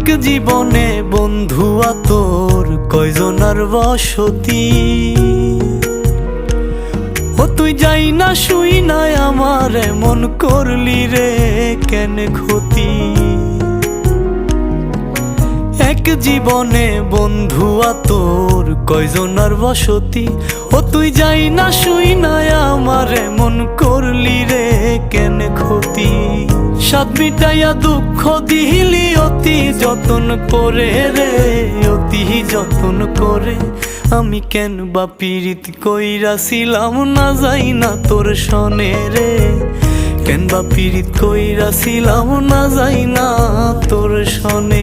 এক জীবনে বন্ধুয়া তোর কয়জনার বসতি। ও তুই যাই না শুই নাই আমার এমন করলি রে কেন ক্ষতি। এক জীবনে বন্ধুয়া তোর কয়জনার বসতি। ও তুই যাই না শুই নাই আমার এমন করলি রে কেন ক্ষতি। সাত মিটাইয়া দুঃখ দিলি অতি যতন করে রে, অতি যতন করে। আমি কেন বা পীড়িত কইরাছিলাম না যাই না তোর সনে রে, কেন বা পীড়িত কইরাছিলাম না যাই না তোর সনে।